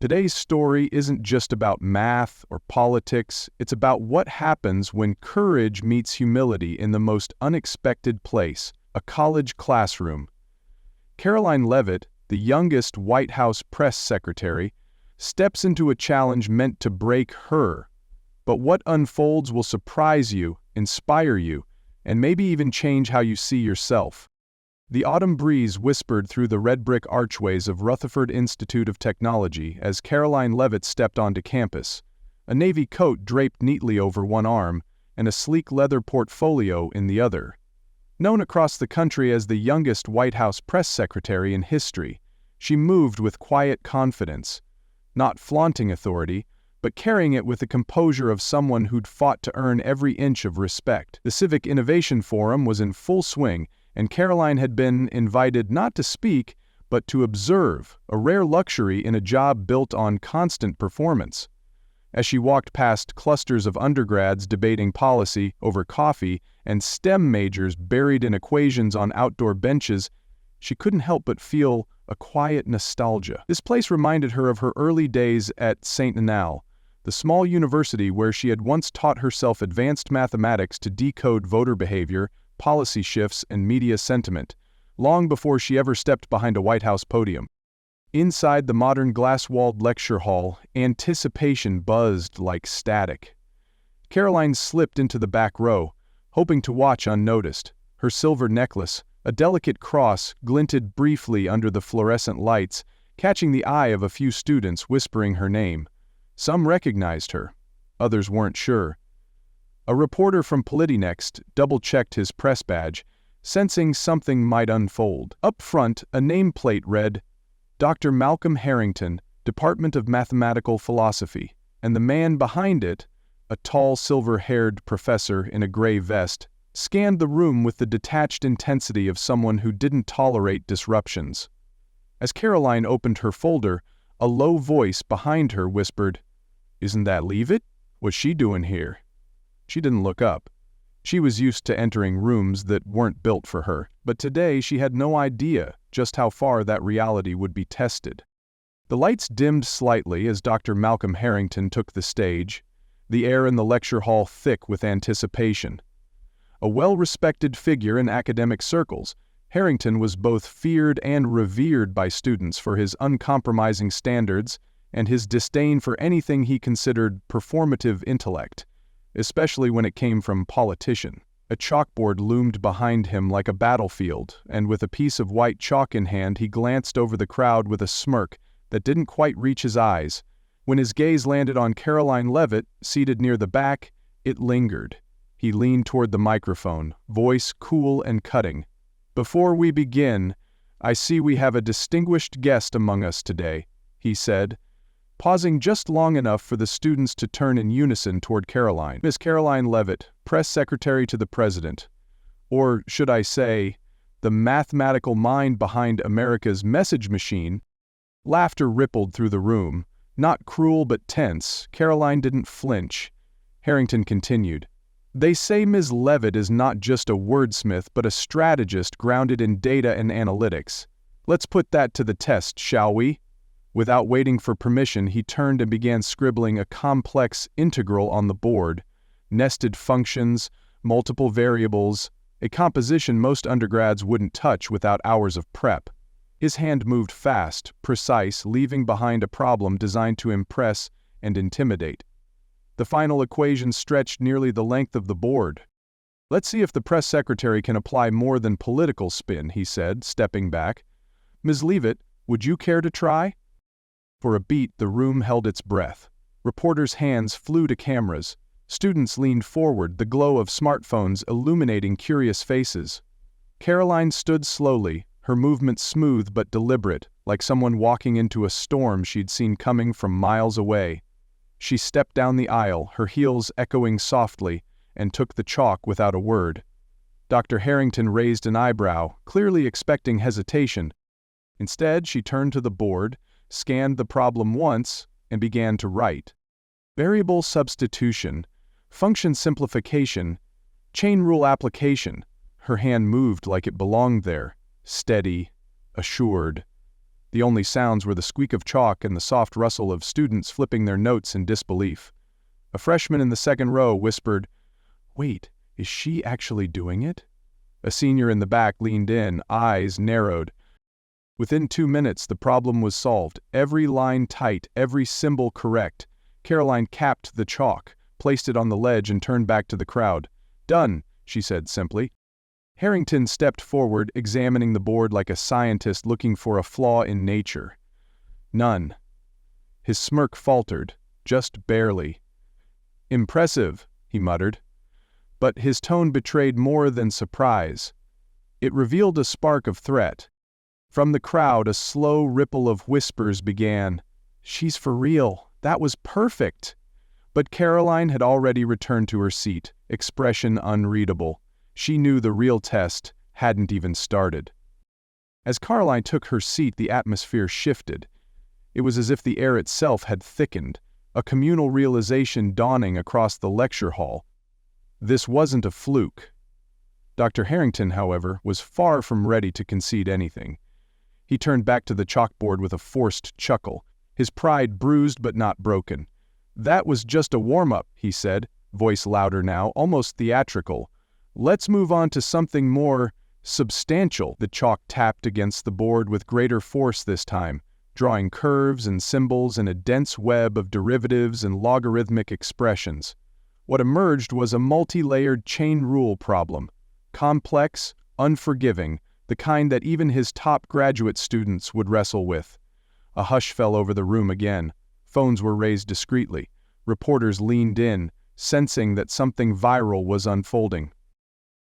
Today's story isn't just about math or politics, it's about what happens when courage meets humility in the most unexpected place, a college classroom. Karoline Leavitt, the youngest White House press secretary, steps into a challenge meant to break her. But what unfolds will surprise you, inspire you, and maybe even change how you see yourself. The autumn breeze whispered through the red brick archways of Rutherford Institute of Technology as Karoline Leavitt stepped onto campus, a navy coat draped neatly over one arm and a sleek leather portfolio in the other. Known across the country as the youngest White House press secretary in history, she moved with quiet confidence, not flaunting authority, but carrying it with the composure of someone who'd fought to earn every inch of respect. The Civic Innovation Forum was in full swing, and Karoline had been invited not to speak, but to observe, a rare luxury in a job built on constant performance. As she walked past clusters of undergrads debating policy over coffee and STEM majors buried in equations on outdoor benches, she couldn't help but feel a quiet nostalgia. This place reminded her of her early days at St. Nannal, the small university where she had once taught herself advanced mathematics to decode voter behavior, policy shifts, and media sentiment, long before she ever stepped behind a White House podium. Inside the modern glass-walled lecture hall, anticipation buzzed like static. Karoline slipped into the back row, hoping to watch unnoticed. Her silver necklace, a delicate cross, glinted briefly under the fluorescent lights, catching the eye of a few students whispering her name. Some recognized her, others weren't sure. A reporter from PolitiNext double-checked his press badge, sensing something might unfold. Up front, a nameplate read, Dr. Malcolm Harrington, Department of Mathematical Philosophy, and the man behind it, a tall silver-haired professor in a gray vest, scanned the room with the detached intensity of someone who didn't tolerate disruptions. As Karoline opened her folder, a low voice behind her whispered, "Isn't that Leavitt? What's she doing here?" She didn't look up. She was used to entering rooms that weren't built for her, but today she had no idea just how far that reality would be tested. The lights dimmed slightly as Dr. Malcolm Harrington took the stage, the air in the lecture hall thick with anticipation. A well-respected figure in academic circles, Harrington was both feared and revered by students for his uncompromising standards and his disdain for anything he considered performative intellect, especially when it came from politicians. A chalkboard loomed behind him like a battlefield, and with a piece of white chalk in hand he glanced over the crowd with a smirk that didn't quite reach his eyes. When his gaze landed on Karoline Leavitt, seated near the back, it lingered. He leaned toward the microphone, voice cool and cutting. "Before we begin, I see we have a distinguished guest among us today," he said, pausing just long enough for the students to turn in unison toward Karoline. "Miss Karoline Leavitt, Press Secretary to the President. Or should I say, the mathematical mind behind America's message machine." Laughter rippled through the room. Not cruel but tense, Karoline didn't flinch. Harrington continued, "They say Ms. Leavitt is not just a wordsmith but a strategist grounded in data and analytics. Let's put that to the test, shall we?" Without waiting for permission, he turned and began scribbling a complex integral on the board. Nested functions, multiple variables, a composition most undergrads wouldn't touch without hours of prep. His hand moved fast, precise, leaving behind a problem designed to impress and intimidate. The final equation stretched nearly the length of the board. "Let's see if the press secretary can apply more than political spin," he said, stepping back. "Ms. Leavitt, would you care to try?" For a beat, the room held its breath. Reporters' hands flew to cameras. Students leaned forward, the glow of smartphones illuminating curious faces. Karoline stood slowly, her movement smooth but deliberate, like someone walking into a storm she'd seen coming from miles away. She stepped down the aisle, her heels echoing softly, and took the chalk without a word. Dr. Harrington raised an eyebrow, clearly expecting hesitation. Instead, she turned to the board, scanned the problem once, and began to write. Variable substitution, function simplification, chain rule application. Her hand moved like it belonged there, steady, assured. The only sounds were the squeak of chalk and the soft rustle of students flipping their notes in disbelief. A freshman in the second row whispered, "Wait, is she actually doing it?" A senior in the back leaned in, eyes narrowed. Within 2 minutes, the problem was solved. Every line tight, every symbol correct. Karoline capped the chalk, placed it on the ledge, and turned back to the crowd. "Done," she said simply. Harrington stepped forward, examining the board like a scientist looking for a flaw in nature. None. His smirk faltered, just barely. "Impressive," he muttered. But his tone betrayed more than surprise. It revealed a spark of threat. From the crowd, a slow ripple of whispers began. "She's for real. That was perfect." But Karoline had already returned to her seat, expression unreadable. She knew the real test hadn't even started. As Karoline took her seat, the atmosphere shifted. It was as if the air itself had thickened, a communal realization dawning across the lecture hall. This wasn't a fluke. Dr. Harrington, however, was far from ready to concede anything. He turned back to the chalkboard with a forced chuckle, his pride bruised but not broken. "That was just a warm-up," he said, voice louder now, almost theatrical. "Let's move on to something more substantial." The chalk tapped against the board with greater force this time, drawing curves and symbols in a dense web of derivatives and logarithmic expressions. What emerged was a multi-layered chain rule problem, complex, unforgiving, the kind that even his top graduate students would wrestle with. A hush fell over the room again. Phones were raised discreetly. Reporters leaned in, sensing that something viral was unfolding.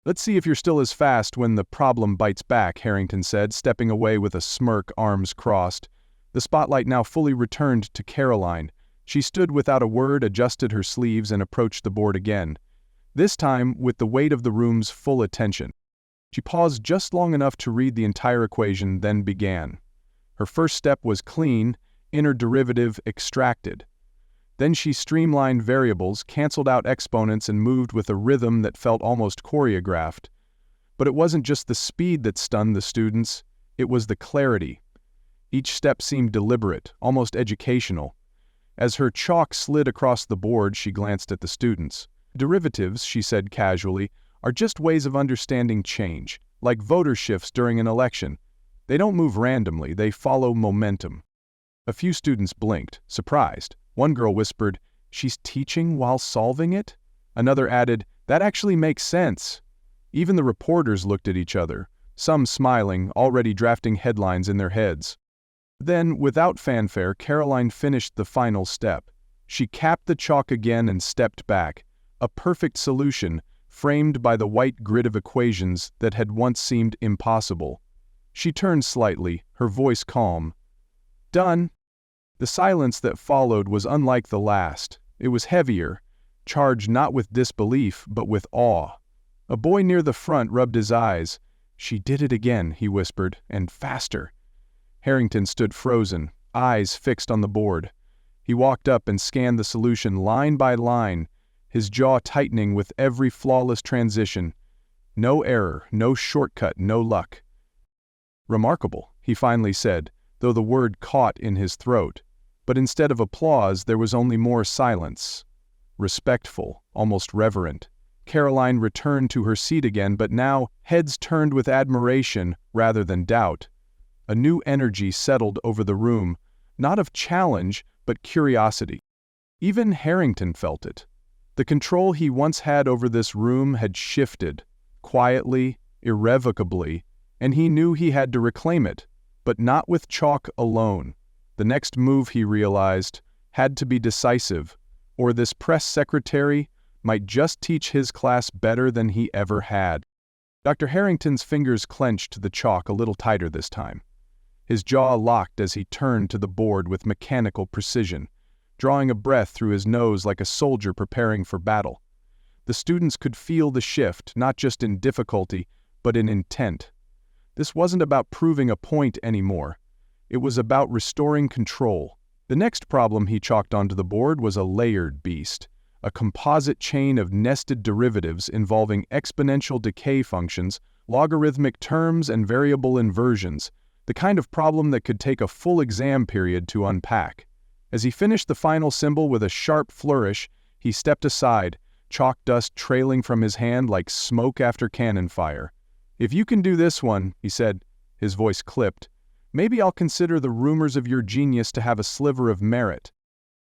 "Let's see if you're still as fast when the problem bites back," Harrington said, stepping away with a smirk, arms crossed. The spotlight now fully returned to Karoline. She stood without a word, adjusted her sleeves, and approached the board again. This time with the weight of the room's full attention. She paused just long enough to read the entire equation, then began. Her first step was clean, inner derivative extracted. Then she streamlined variables, canceled out exponents, and moved with a rhythm that felt almost choreographed. But it wasn't just the speed that stunned the students, it was the clarity. Each step seemed deliberate, almost educational. As her chalk slid across the board, she glanced at the students. "Derivatives," she said casually, "are just ways of understanding change, like voter shifts during an election. They don't move randomly, they follow momentum." A few students blinked, surprised. One girl whispered, "She's teaching while solving it?" Another added, "That actually makes sense." Even the reporters looked at each other, some smiling, already drafting headlines in their heads. Then, without fanfare, Karoline finished the final step. She capped the chalk again and stepped back, a perfect solution, framed by the white grid of equations that had once seemed impossible. She turned slightly, her voice calm. "Done." The silence that followed was unlike the last. It was heavier, charged not with disbelief, but with awe. A boy near the front rubbed his eyes. "She did it again," he whispered, "and faster." Harrington stood frozen, eyes fixed on the board. He walked up and scanned the solution line by line, his jaw tightening with every flawless transition. No error, no shortcut, no luck. "Remarkable," he finally said, though the word caught in his throat. But instead of applause, there was only more silence. Respectful, almost reverent. Karoline returned to her seat again, but now heads turned with admiration rather than doubt. A new energy settled over the room, not of challenge, but curiosity. Even Harrington felt it. The control he once had over this room had shifted, quietly, irrevocably, and he knew he had to reclaim it, but not with chalk alone. The next move, he realized, had to be decisive, or this press secretary might just teach his class better than he ever had. Dr. Harrington's fingers clenched the chalk a little tighter this time. His jaw locked as he turned to the board with mechanical precision, drawing a breath through his nose like a soldier preparing for battle. The students could feel the shift, not just in difficulty, but in intent. This wasn't about proving a point anymore. It was about restoring control. The next problem he chalked onto the board was a layered beast, a composite chain of nested derivatives involving exponential decay functions, logarithmic terms, and variable inversions. the kind of problem that could take a full exam period to unpack. As he finished the final symbol with a sharp flourish, he stepped aside, chalk dust trailing from his hand like smoke after cannon fire. "If you can do this one," he said, his voice clipped, "maybe I'll consider the rumors of your genius to have a sliver of merit."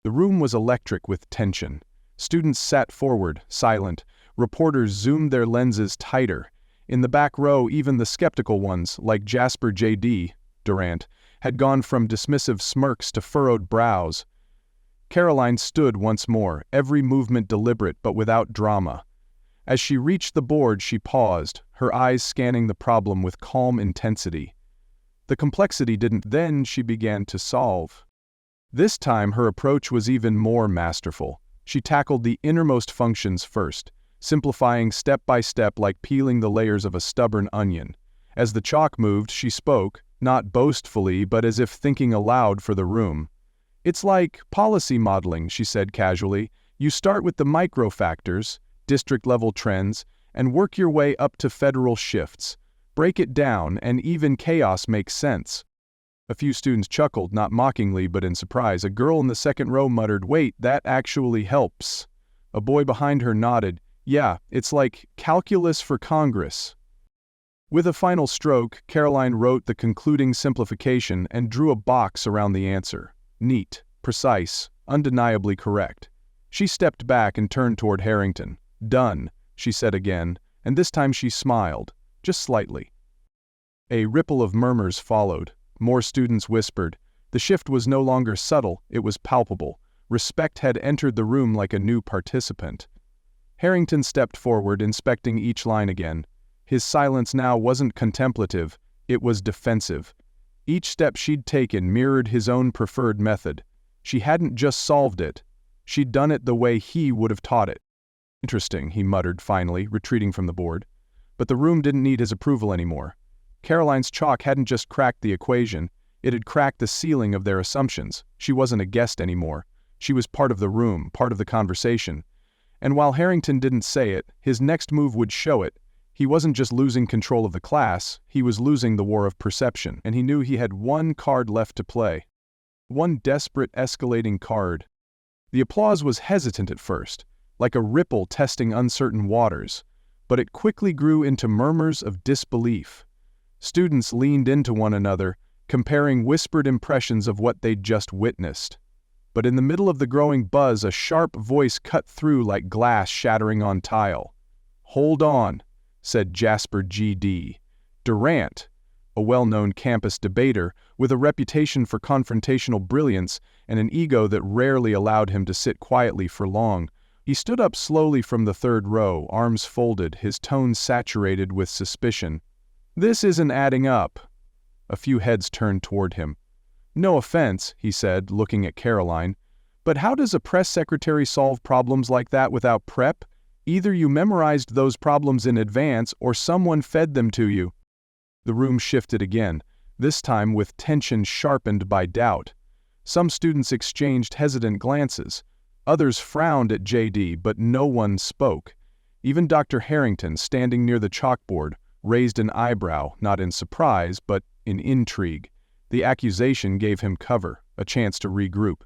The room was electric with tension. Students sat forward, silent. Reporters zoomed their lenses tighter. In the back row, even the skeptical ones, like Jasper J.D. Durant, had gone from dismissive smirks to furrowed brows. Karoline stood once more, every movement deliberate but without drama. As she reached the board, she paused, her eyes scanning the problem with calm intensity. The complexity didn't then she began to solve. This time her approach was even more masterful. She tackled the innermost functions first, simplifying step by step like peeling the layers of a stubborn onion. As the chalk moved, she spoke, not boastfully but as if thinking aloud for the room. "It's like policy modeling," she said casually. "You start with the micro factors, district-level trends, and work your way up to federal shifts. Break it down, and even chaos makes sense." A few students chuckled, not mockingly but in surprise. A girl in the second row muttered, "Wait, that actually helps." A boy behind her nodded, "Yeah, it's like calculus for Congress." With a final stroke, Karoline wrote the concluding simplification and drew a box around the answer. Neat, precise, undeniably correct. She stepped back and turned toward Harrington. "Done," she said again, and this time she smiled, just slightly. A ripple of murmurs followed. More students whispered. The shift was no longer subtle, it was palpable. Respect had entered the room like a new participant. Harrington stepped forward, inspecting each line again. His silence now wasn't contemplative, it was defensive. Each step she'd taken mirrored his own preferred method. She hadn't just solved it, she'd done it the way he would have taught it. "Interesting," he muttered finally, retreating from the board. But the room didn't need his approval anymore. Karoline's chalk hadn't just cracked the equation, it had cracked the ceiling of their assumptions. She wasn't a guest anymore. She was part of the room, part of the conversation. And while Harrington didn't say it, his next move would show it. He wasn't just losing control of the class, he was losing the war of perception, and he knew he had one card left to play. One desperate, escalating card. The applause was hesitant at first, like a ripple testing uncertain waters, but it quickly grew into murmurs of disbelief. Students leaned into one another, comparing whispered impressions of what they'd just witnessed. But in the middle of the growing buzz, a sharp voice cut through like glass shattering on tile. "Hold on," said Jasper G.D. Durant, a well-known campus debater with a reputation for confrontational brilliance and an ego that rarely allowed him to sit quietly for long. He stood up slowly from the third row, arms folded, his tone saturated with suspicion. "This isn't adding up." A few heads turned toward him. "No offense," he said, looking at Karoline, "but how does a press secretary solve problems like that without prep? Either you memorized those problems in advance or someone fed them to you." The room shifted again, this time with tension sharpened by doubt. Some students exchanged hesitant glances. Others frowned at J.D., but no one spoke. Even Dr. Harrington, standing near the chalkboard, raised an eyebrow, not in surprise, but in intrigue. The accusation gave him cover, a chance to regroup.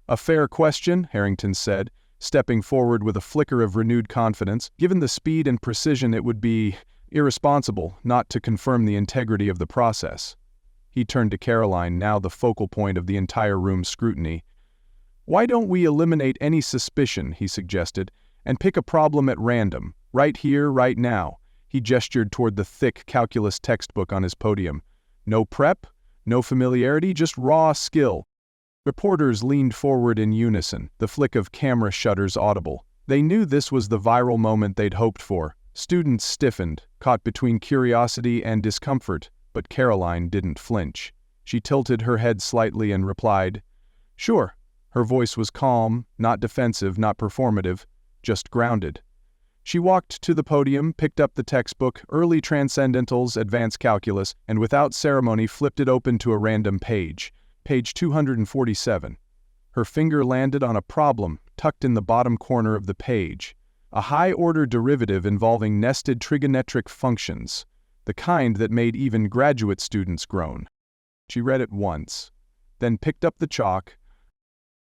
"A fair question," Harrington said, stepping forward with a flicker of renewed confidence. Given the speed and precision, it would be irresponsible not to confirm the integrity of the process. He turned to Karoline, now the focal point of the entire room's scrutiny. "Why don't we eliminate any suspicion," he suggested, "and pick a problem at random, right here, right now." He gestured toward the thick calculus textbook on his podium. "No prep, no familiarity, just raw skill." Reporters leaned forward in unison, the flick of camera shutters audible. They knew this was the viral moment they'd hoped for. Students stiffened, caught between curiosity and discomfort, but Karoline didn't flinch. She tilted her head slightly and replied, "Sure." Her voice was calm, not defensive, not performative, just grounded. She walked to the podium, picked up the textbook, Early Transcendentals, Advanced Calculus, and without ceremony flipped it open to a random page. Page 247. Her finger landed on a problem tucked in the bottom corner of the page. A high-order derivative involving nested trigonometric functions, the kind that made even graduate students groan. She read it once, then picked up the chalk.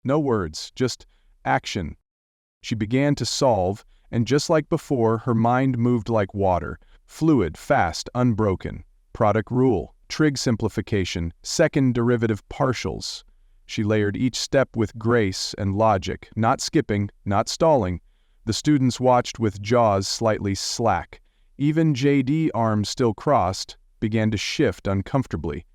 No words, just action. She began to solve, and just like before, her mind moved like water, fluid, fast, unbroken. Product rule, trig simplification, second derivative partials. She layered each step with grace and logic, not skipping, not stalling. The students watched with jaws slightly slack. Even J.D., arms still crossed, began to shift uncomfortably.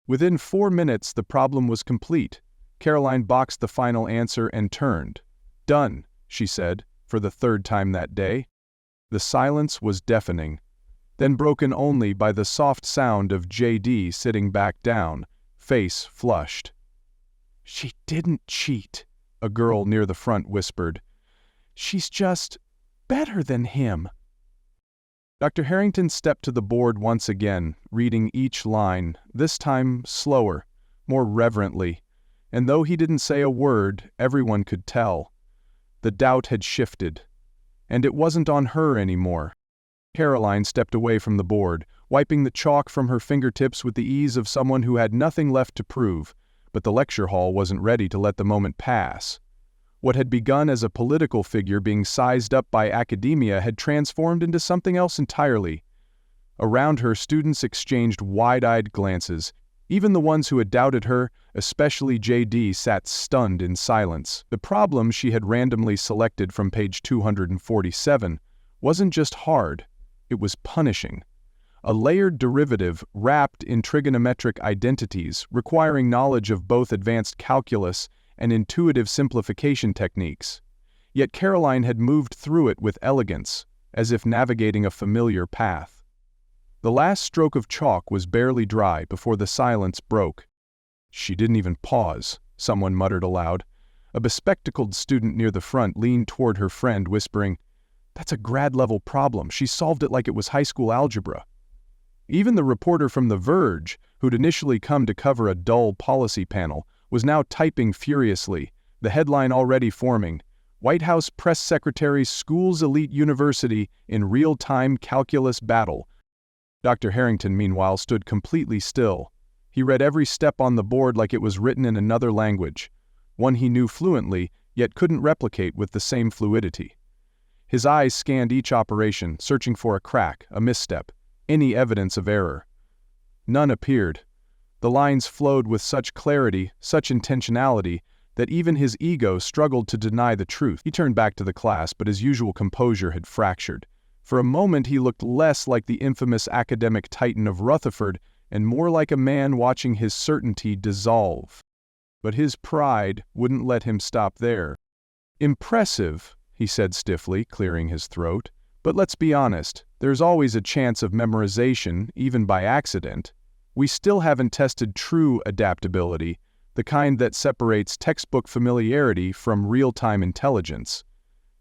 Within 4 minutes, the problem was complete. Karoline boxed the final answer and turned. "Done," she said, for the 3rd time that day. The silence was deafening, then broken only by the soft sound of J.D. sitting back down, face flushed. "She didn't cheat," a girl near the front whispered. "She's just better than him." Dr. Harrington stepped to the board once again, reading each line, this time slower, more reverently, and though he didn't say a word, everyone could tell. The doubt had shifted, and it wasn't on her anymore. Karoline stepped away from the board, wiping the chalk from her fingertips with the ease of someone who had nothing left to prove, but the lecture hall wasn't ready to let the moment pass. What had begun as a political figure being sized up by academia had transformed into something else entirely. Around her, students exchanged wide-eyed glances. Even the ones who had doubted her, especially J.D., sat stunned in silence. The problem she had randomly selected from page 247 wasn't just hard, it was punishing. A layered derivative wrapped in trigonometric identities requiring knowledge of both advanced calculus and intuitive simplification techniques. Yet Karoline had moved through it with elegance, as if navigating a familiar path. The last stroke of chalk was barely dry before the silence broke. "She didn't even pause," someone muttered aloud. A bespectacled student near the front leaned toward her friend, whispering, "That's a grad-level problem. She solved it like it was high school algebra." Even the reporter from The Verge, who'd initially come to cover a dull policy panel, was now typing furiously, the headline already forming, "White House Press Secretary Schools Elite University in Real-Time Calculus Battle." Dr. Harrington, meanwhile, stood completely still. He read every step on the board like it was written in another language, one he knew fluently, yet couldn't replicate with the same fluidity. His eyes scanned each operation, searching for a crack, a misstep, any evidence of error. None appeared. The lines flowed with such clarity, such intentionality, that even his ego struggled to deny the truth. He turned back to the class, but his usual composure had fractured. For a moment he looked less like the infamous academic titan of Rutherford and more like a man watching his certainty dissolve. But his pride wouldn't let him stop there. "Impressive," he said stiffly, clearing his throat. "But let's be honest, there's always a chance of memorization, even by accident. We still haven't tested true adaptability, the kind that separates textbook familiarity from real-time intelligence."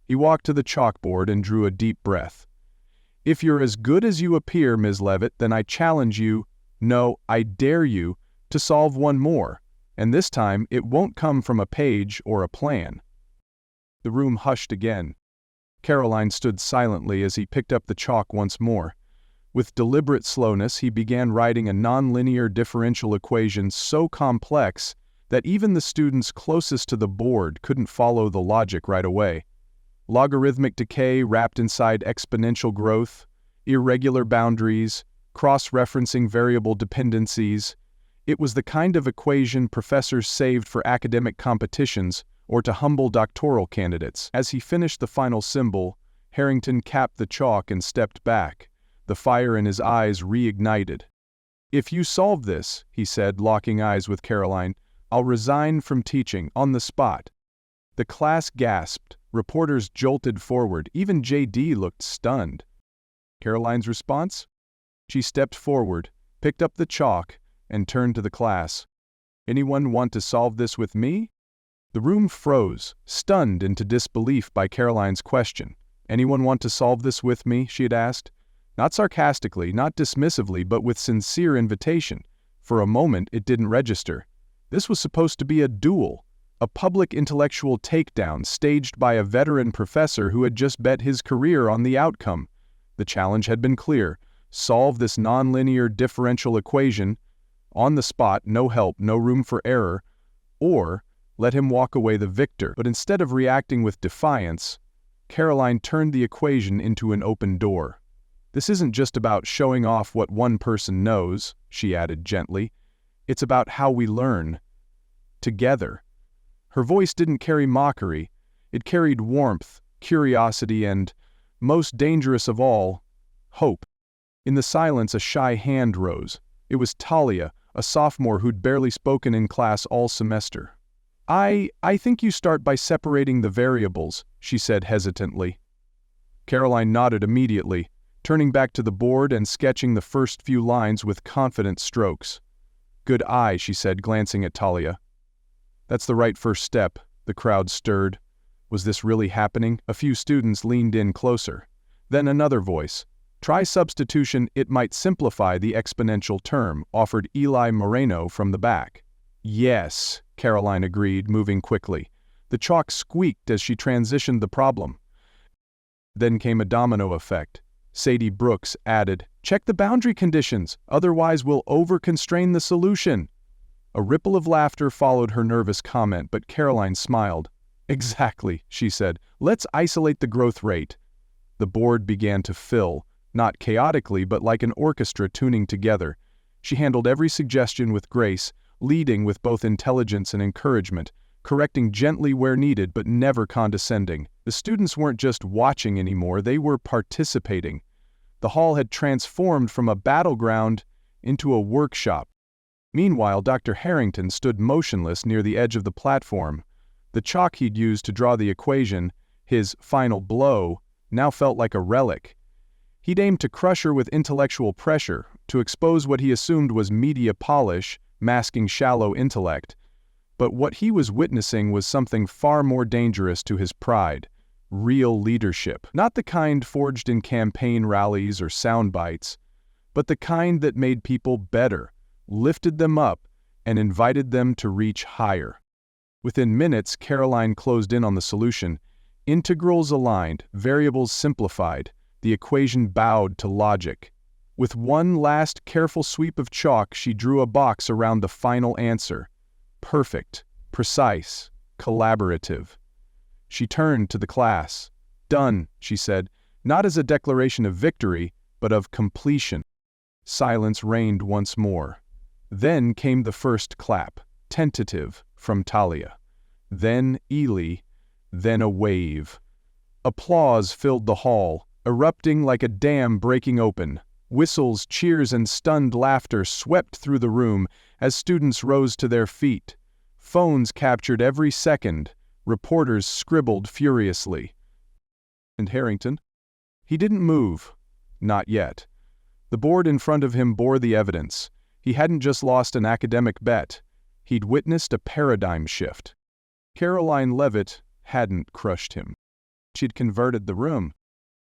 He walked to the chalkboard and drew a deep breath. "If you're as good as you appear, Ms. Leavitt, then I challenge you, no, I dare you, to solve one more, and this time it won't come from a page or a plan." The room hushed again. Karoline stood silently as he picked up the chalk once more. With deliberate slowness, he began writing a nonlinear differential equation so complex that even the students closest to the board couldn't follow the logic right away. Logarithmic decay wrapped inside exponential growth, irregular boundaries, cross-referencing variable dependencies. It was the kind of equation professors saved for academic competitions or to humble doctoral candidates. As he finished the final symbol, Harrington capped the chalk and stepped back. The fire in his eyes reignited. "If you solve this," he said, locking eyes with Karoline, "I'll resign from teaching, on the spot." The class gasped, reporters jolted forward, even J.D. looked stunned. Karoline's response? She stepped forward, picked up the chalk, and turned to the class. "Anyone want to solve this with me?" The room froze, stunned into disbelief by Karoline's question. "Anyone want to solve this with me?" she had asked. Not sarcastically, not dismissively, but with sincere invitation. For a moment, it didn't register. This was supposed to be a duel, a public intellectual takedown staged by a veteran professor who had just bet his career on the outcome. The challenge had been clear: solve this nonlinear differential equation. On the spot, no help, no room for error, or let him walk away the victor. But instead of reacting with defiance, Karoline turned the equation into an open door. This isn't just about showing off what one person knows, she added gently. It's about how we learn. Together. Her voice didn't carry mockery. It carried warmth, curiosity, and, most dangerous of all, hope. In the silence, a shy hand rose. It was Talia, a sophomore who'd barely spoken in class all semester. I think you start by separating the variables, she said hesitantly. Karoline nodded immediately, turning back to the board and sketching the first few lines with confident strokes. Good eye, she said, glancing at Talia. That's the right first step, the crowd stirred. Was this really happening? A few students leaned in closer. Then another voice. Try substitution, it might simplify the exponential term, offered Eli Moreno from the back. Yes, Karoline agreed, moving quickly. The chalk squeaked as she transitioned the problem. Then came a domino effect. Sadie Brooks added, check the boundary conditions, otherwise we'll over-constrain the solution. A ripple of laughter followed her nervous comment, but Karoline smiled. Exactly, she said. Let's isolate the growth rate. The board began to fill, not chaotically but like an orchestra tuning together. She handled every suggestion with grace, leading with both intelligence and encouragement, correcting gently where needed but never condescending. The students weren't just watching anymore, they were participating. The hall had transformed from a battleground into a workshop. Meanwhile, Dr. Harrington stood motionless near the edge of the platform. The chalk he'd used to draw the equation, his final blow, now felt like a relic. He'd aimed to crush her with intellectual pressure, to expose what he assumed was media polish, masking shallow intellect. But what he was witnessing was something far more dangerous to his pride. Real leadership. Not the kind forged in campaign rallies or sound bites, but the kind that made people better, lifted them up, and invited them to reach higher. Within minutes, Karoline closed in on the solution. Integrals aligned, variables simplified, the equation bowed to logic. With one last careful sweep of chalk, she drew a box around the final answer. Perfect, precise, collaborative. She turned to the class. Done, she said, not as a declaration of victory, but of completion. Silence reigned once more. Then came the first clap, tentative, from Talia. Then Ely, then a wave. Applause filled the hall, erupting like a dam breaking open. Whistles, cheers, and stunned laughter swept through the room as students rose to their feet. Phones captured every second. Reporters scribbled furiously. And Harrington? He didn't move. Not yet. The board in front of him bore the evidence. He hadn't just lost an academic bet. He'd witnessed a paradigm shift. Karoline Leavitt hadn't crushed him. She'd converted the room.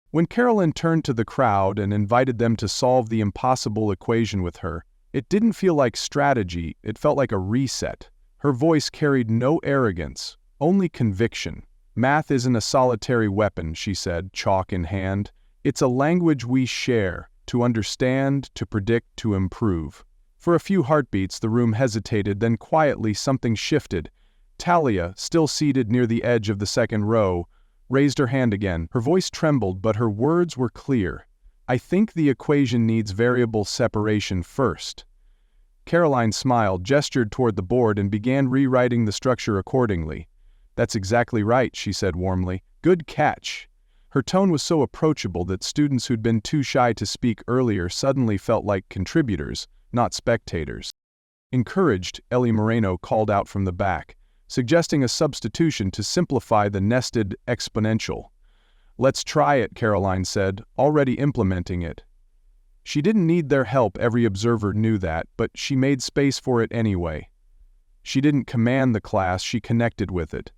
When Karoline turned to the crowd and invited them to solve the impossible equation with her, it didn't feel like strategy, it felt like a reset. Her voice carried no arrogance, only conviction. Math isn't a solitary weapon, she said, chalk in hand. It's a language we share, to understand, to predict, to improve. For a few heartbeats the room hesitated, then quietly something shifted. Talia, still seated near the edge of the second row, raised her hand again. Her voice trembled, but her words were clear. I think the equation needs variable separation first. Karoline smiled, gestured toward the board, and began rewriting the structure accordingly. That's exactly right, she said warmly. Good catch. Her tone was so approachable that students who'd been too shy to speak earlier suddenly felt like contributors, not spectators. Encouraged, Eli Moreno called out from the back, suggesting a substitution to simplify the nested exponential. Let's try it, Karoline said, already implementing it. She didn't need their help, every observer knew that, but she made space for it anyway. She didn't command the class, she connected with it.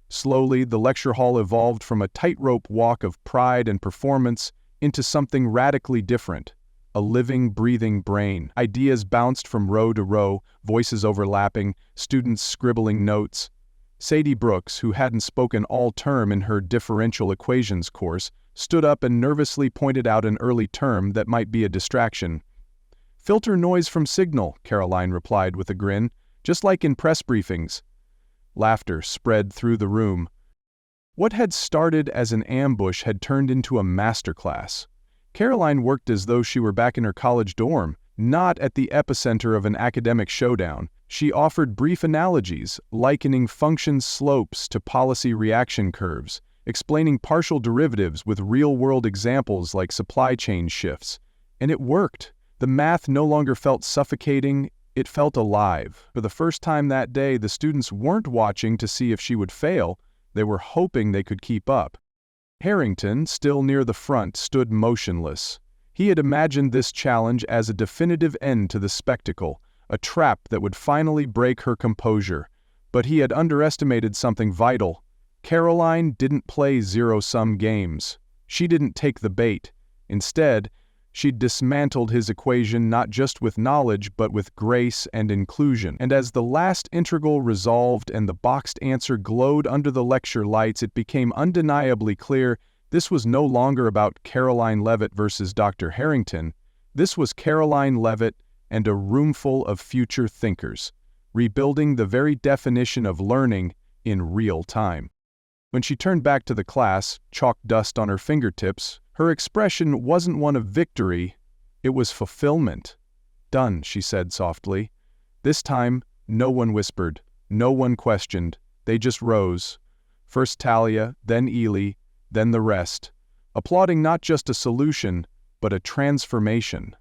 Slowly, the lecture hall evolved from a tightrope walk of pride and performance into something radically different. A living, breathing brain. Ideas bounced from row to row, voices overlapping, students scribbling notes. Sadie Brooks, who hadn't spoken all term in her differential equations course, stood up and nervously pointed out an early term that might be a distraction. "Filter noise from signal," Karoline replied with a grin, "just like in press briefings." Laughter spread through the room. What had started as an ambush had turned into a masterclass. Karoline worked as though she were back in her college dorm, not at the epicenter of an academic showdown. She offered brief analogies, likening function slopes to policy reaction curves, explaining partial derivatives with real-world examples like supply chain shifts. And it worked. The math no longer felt suffocating, it felt alive. For the first time that day, the students weren't watching to see if she would fail, they were hoping they could keep up. Harrington, still near the front, stood motionless. He had imagined this challenge as a definitive end to the spectacle, a trap that would finally break her composure. But he had underestimated something vital. Karoline didn't play zero-sum games. She didn't take the bait. Instead, she'd dismantled his equation not just with knowledge but with grace and inclusion. And as the last integral resolved and the boxed answer glowed under the lecture lights, it became undeniably clear this was no longer about Karoline Leavitt versus Dr. Harrington. This was Karoline Leavitt and a roomful of future thinkers, rebuilding the very definition of learning in real time. When she turned back to the class, chalk dust on her fingertips, her expression wasn't one of victory, it was fulfillment. "Done," she said softly. This time, no one whispered, no one questioned, they just rose. First Talia, then Ely, then the rest, applauding not just a solution, but a transformation.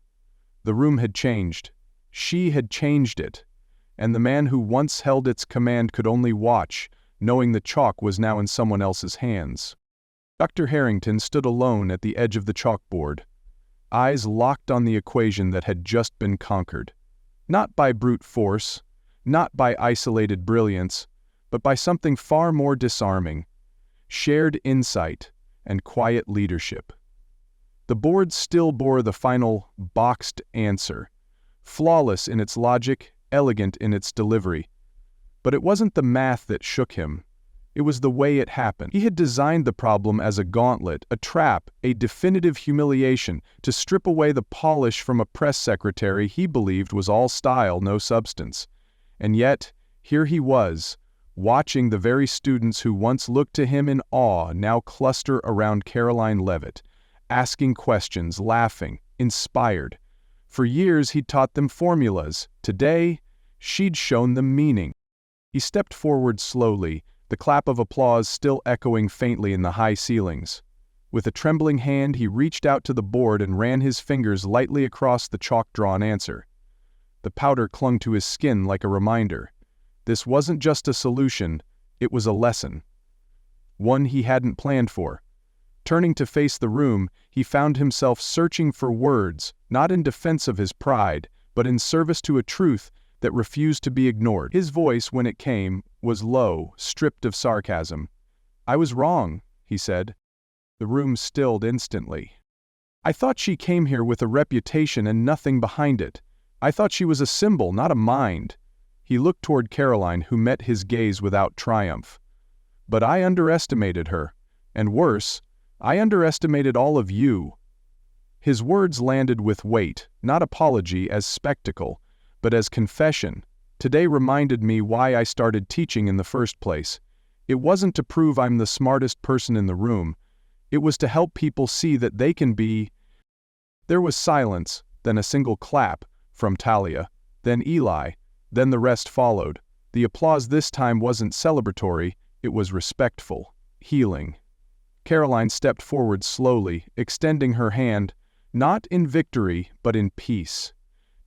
The room had changed. She had changed it. And the man who once held its command could only watch, knowing the chalk was now in someone else's hands. Dr. Harrington stood alone at the edge of the chalkboard, eyes locked on the equation that had just been conquered. Not by brute force, not by isolated brilliance, but by something far more disarming: shared insight and quiet leadership. The board still bore the final boxed answer, flawless in its logic, elegant in its delivery. But it wasn't the math that shook him. It was the way it happened. He had designed the problem as a gauntlet, a trap, a definitive humiliation, to strip away the polish from a press secretary he believed was all style, no substance. And yet, here he was, watching the very students who once looked to him in awe now cluster around Karoline Leavitt, asking questions, laughing, inspired. For years he'd taught them formulas. Today, she'd shown them meaning. He stepped forward slowly, the clap of applause still echoing faintly in the high ceilings. With a trembling hand, he reached out to the board and ran his fingers lightly across the chalk-drawn answer. The powder clung to his skin like a reminder. This wasn't just a solution, it was a lesson. One he hadn't planned for. Turning to face the room, he found himself searching for words, not in defense of his pride, but in service to a truth that refused to be ignored. His voice, when it came, was low, stripped of sarcasm. "I was wrong," he said. The room stilled instantly. "I thought she came here with a reputation and nothing behind it. I thought she was a symbol, not a mind." He looked toward Karoline, who met his gaze without triumph. "But I underestimated her. And worse, I underestimated all of you." His words landed with weight, not apology as spectacle, but as confession. Today reminded me why I started teaching in the first place. It wasn't to prove I'm the smartest person in the room. It was to help people see that they can be. There was silence, then a single clap, from Talia, then Eli, then the rest followed. The applause this time wasn't celebratory, it was respectful, healing. Karoline stepped forward slowly, extending her hand, not in victory, but in peace.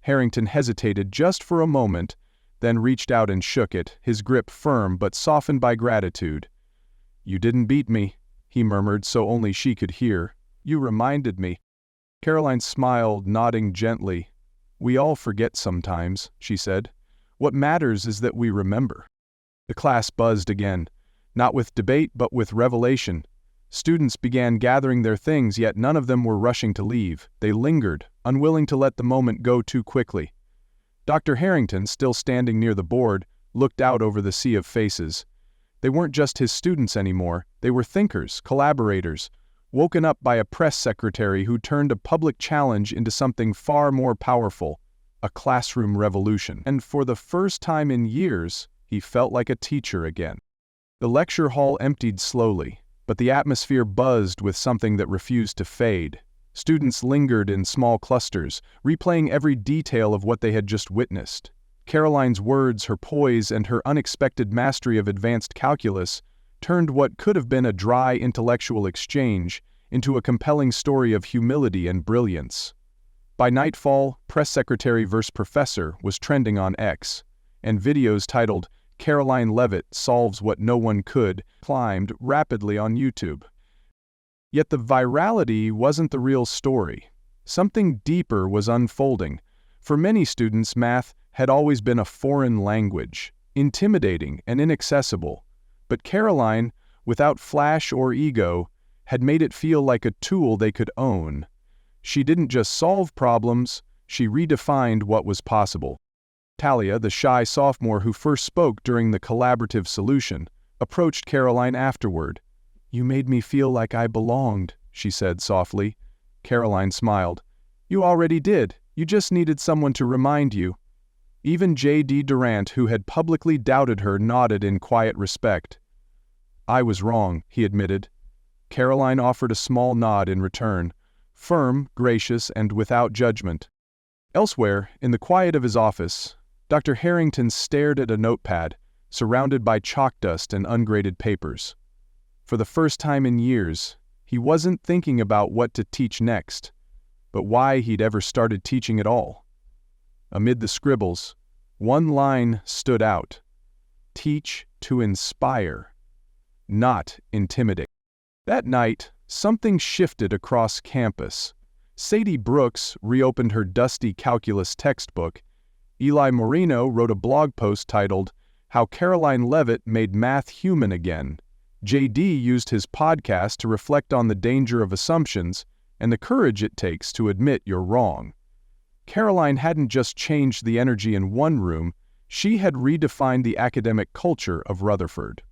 Harrington hesitated just for a moment, then reached out and shook it, his grip firm but softened by gratitude. "You didn't beat me," he murmured so only she could hear. "You reminded me." Karoline smiled, nodding gently. "We all forget sometimes," she said. "What matters is that we remember." The class buzzed again, not with debate but with revelation. Students began gathering their things, yet none of them were rushing to leave. They lingered, unwilling to let the moment go too quickly. Dr. Harrington, still standing near the board, looked out over the sea of faces. They weren't just his students anymore, they were thinkers, collaborators, woken up by a press secretary who turned a public challenge into something far more powerful. a classroom revolution. And for the first time in years, he felt like a teacher again. The lecture hall emptied slowly, but the atmosphere buzzed with something that refused to fade. Students lingered in small clusters, replaying every detail of what they had just witnessed. Karoline's words, her poise, and her unexpected mastery of advanced calculus turned what could have been a dry intellectual exchange into a compelling story of humility and brilliance. By nightfall, Press Secretary vs. Professor was trending on X, and videos titled Karoline Leavitt Solves What No One Could climbed rapidly on YouTube. Yet the virality wasn't the real story. Something deeper was unfolding. For many students, math had always been a foreign language, intimidating and inaccessible. But Karoline, without flash or ego, had made it feel like a tool they could own. She didn't just solve problems, she redefined what was possible. Talia, the shy sophomore who first spoke during the collaborative solution, approached Karoline afterward. "You made me feel like I belonged," she said softly. Karoline smiled. "You already did. You just needed someone to remind you." Even J.D. Durant, who had publicly doubted her, nodded in quiet respect. "I was wrong," he admitted. Karoline offered a small nod in return, firm, gracious, and without judgment. Elsewhere, in the quiet of his office, Dr. Harrington stared at a notepad, surrounded by chalk dust and ungraded papers. For the first time in years, he wasn't thinking about what to teach next, but why he'd ever started teaching at all. Amid the scribbles, one line stood out: "Teach to inspire, not intimidate." That night, something shifted across campus. Sadie Brooks reopened her dusty calculus textbook. Eli Moreno wrote a blog post titled, "How Karoline Leavitt Made Math Human Again." J.D. used his podcast to reflect on the danger of assumptions and the courage it takes to admit you're wrong. Karoline hadn't just changed the energy in one room, she had redefined the academic culture of Rutherford.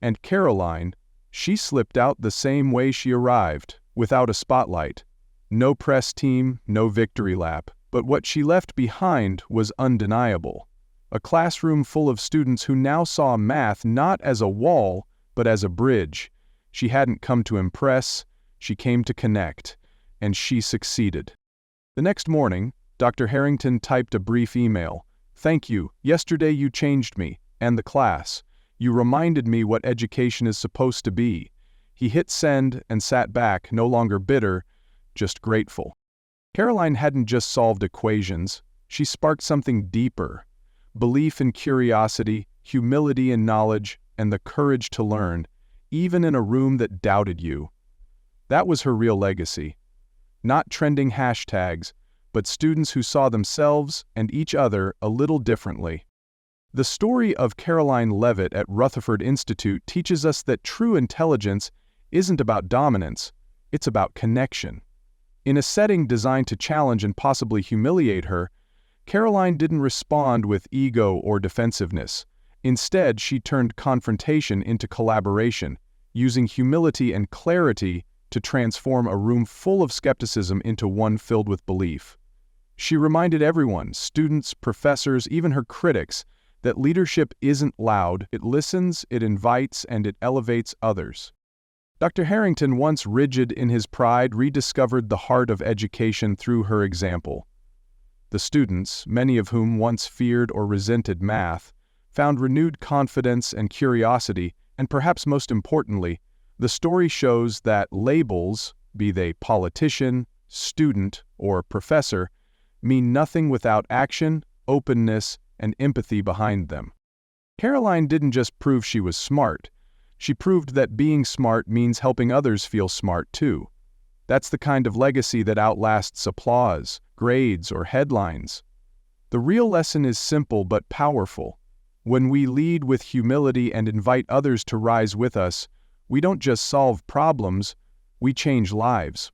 And Karoline, she slipped out the same way she arrived, without a spotlight. No press team, no victory lap, but what she left behind was undeniable. A classroom full of students who now saw math not as a wall, but as a bridge. She hadn't come to impress, she came to connect, and she succeeded. The next morning, Dr. Harrington typed a brief email. "Thank you. Yesterday you changed me, and the class. You reminded me what education is supposed to be." He hit send and sat back, no longer bitter, just grateful. Karoline hadn't just solved equations, she sparked something deeper. Belief in curiosity, humility in knowledge, and the courage to learn, even in a room that doubted you. That was her real legacy. Not trending hashtags, but students who saw themselves and each other a little differently. The story of Karoline Leavitt at Rutherford Institute teaches us that true intelligence isn't about dominance, it's about connection. In a setting designed to challenge and possibly humiliate her, Karoline didn't respond with ego or defensiveness. Instead, she turned confrontation into collaboration, using humility and clarity to transform a room full of skepticism into one filled with belief. She reminded everyone, students, professors, even her critics, that leadership isn't loud, it listens, it invites, and it elevates others. Dr. Harrington, once rigid in his pride, rediscovered the heart of education through her example. The students, many of whom once feared or resented math, found renewed confidence and curiosity, and perhaps most importantly, the story shows that labels, be they politician, student, or professor, mean nothing without action, openness, and empathy behind them. Karoline didn't just prove she was smart, she proved that being smart means helping others feel smart too. That's the kind of legacy that outlasts applause, grades, or headlines. The real lesson is simple but powerful. When we lead with humility and invite others to rise with us, we don't just solve problems, we change lives.